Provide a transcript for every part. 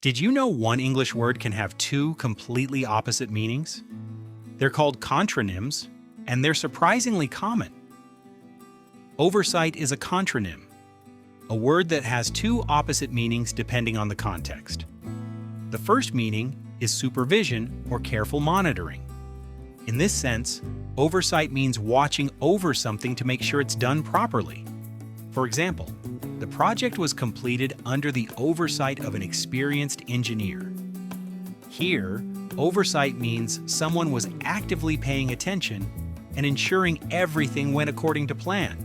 Did you know one English word can have two completely opposite meanings? They're called contronyms, and they're surprisingly common. Oversight is a contronym, a word that has two opposite meanings depending on the context. The first meaning is supervision or careful monitoring. In this sense, oversight means watching over something to make sure it's done properly. For example, the project was completed under the oversight of an experienced engineer. Here, oversight means someone was actively paying attention and ensuring everything went according to plan.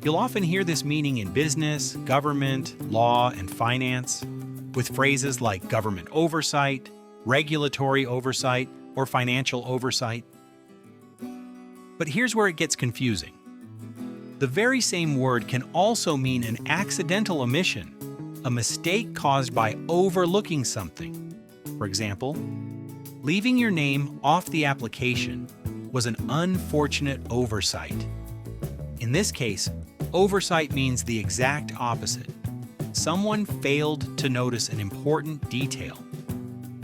You'll often hear this meaning in business, government, law, and finance, with phrases like government oversight, regulatory oversight, or financial oversight. But here's where it gets confusing. The very same word can also mean an accidental omission, a mistake caused by overlooking something. For example, leaving your name off the application was an unfortunate oversight. In this case, oversight means the exact opposite. Someone failed to notice an important detail.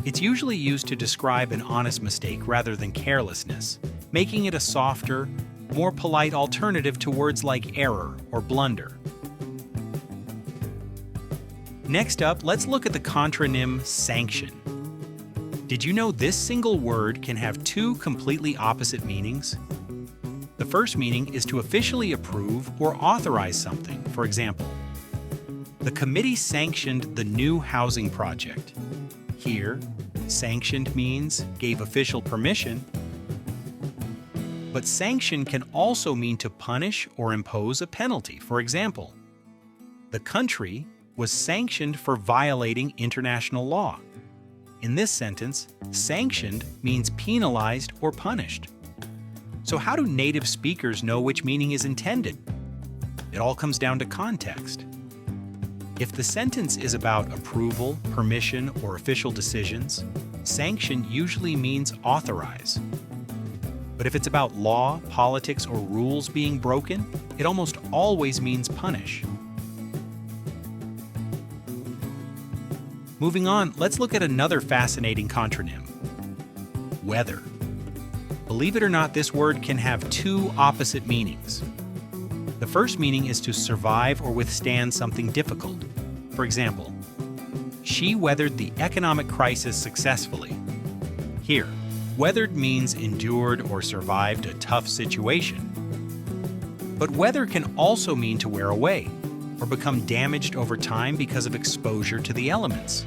It's usually used to describe an honest mistake rather than carelessness, making it a softer, more polite alternative to words like error or blunder. Next up, let's look at the contronym sanction. Did you know this single word can have two completely opposite meanings? The first meaning is to officially approve or authorize something. For example, the committee sanctioned the new housing project. Here, sanctioned means gave official permission. But sanction can also mean to punish or impose a penalty. For example, the country was sanctioned for violating international law. In this sentence, sanctioned means penalized or punished. So how do native speakers know which meaning is intended? It all comes down to context. If the sentence is about approval, permission, or official decisions, sanction usually means authorize. But if it's about law, politics, or rules being broken, it almost always means punish. Moving on, let's look at another fascinating contronym: weather. Believe it or not, this word can have two opposite meanings. The first meaning is to survive or withstand something difficult. For example, she weathered the economic crisis successfully. Here, weathered means endured or survived a tough situation. But weather can also mean to wear away or become damaged over time because of exposure to the elements.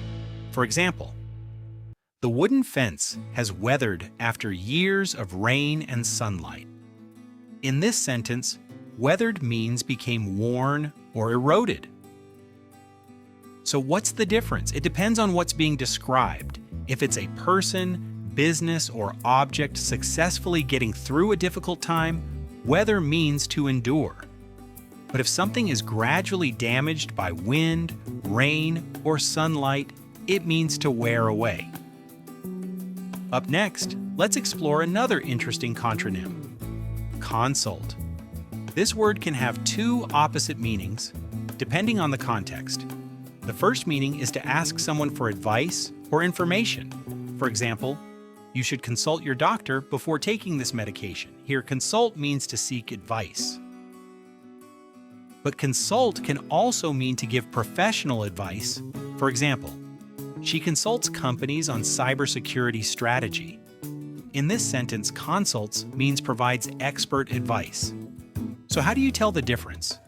For example, the wooden fence has weathered after years of rain and sunlight. In this sentence, weathered means became worn or eroded. So what's the difference? It depends on what's being described. If it's a person, business, or object successfully getting through a difficult time, weather means to endure. But if something is gradually damaged by wind, rain, or sunlight, it means to wear away. Up next, let's explore another interesting contronym: consult. This word can have two opposite meanings, depending on the context. The first meaning is to ask someone for advice or information. For example, you should consult your doctor before taking this medication. Here, consult means to seek advice. But consult can also mean to give professional advice. For example, she consults companies on cybersecurity strategy. In this sentence, consults means provides expert advice. So how do you tell the difference?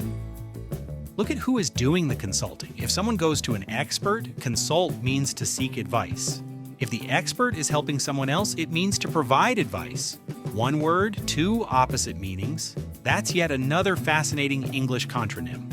Look at who is doing the consulting. If someone goes to an expert, consult means to seek advice. If the expert is helping someone else, it means to provide advice. One word, two opposite meanings. That's yet another fascinating English contronym.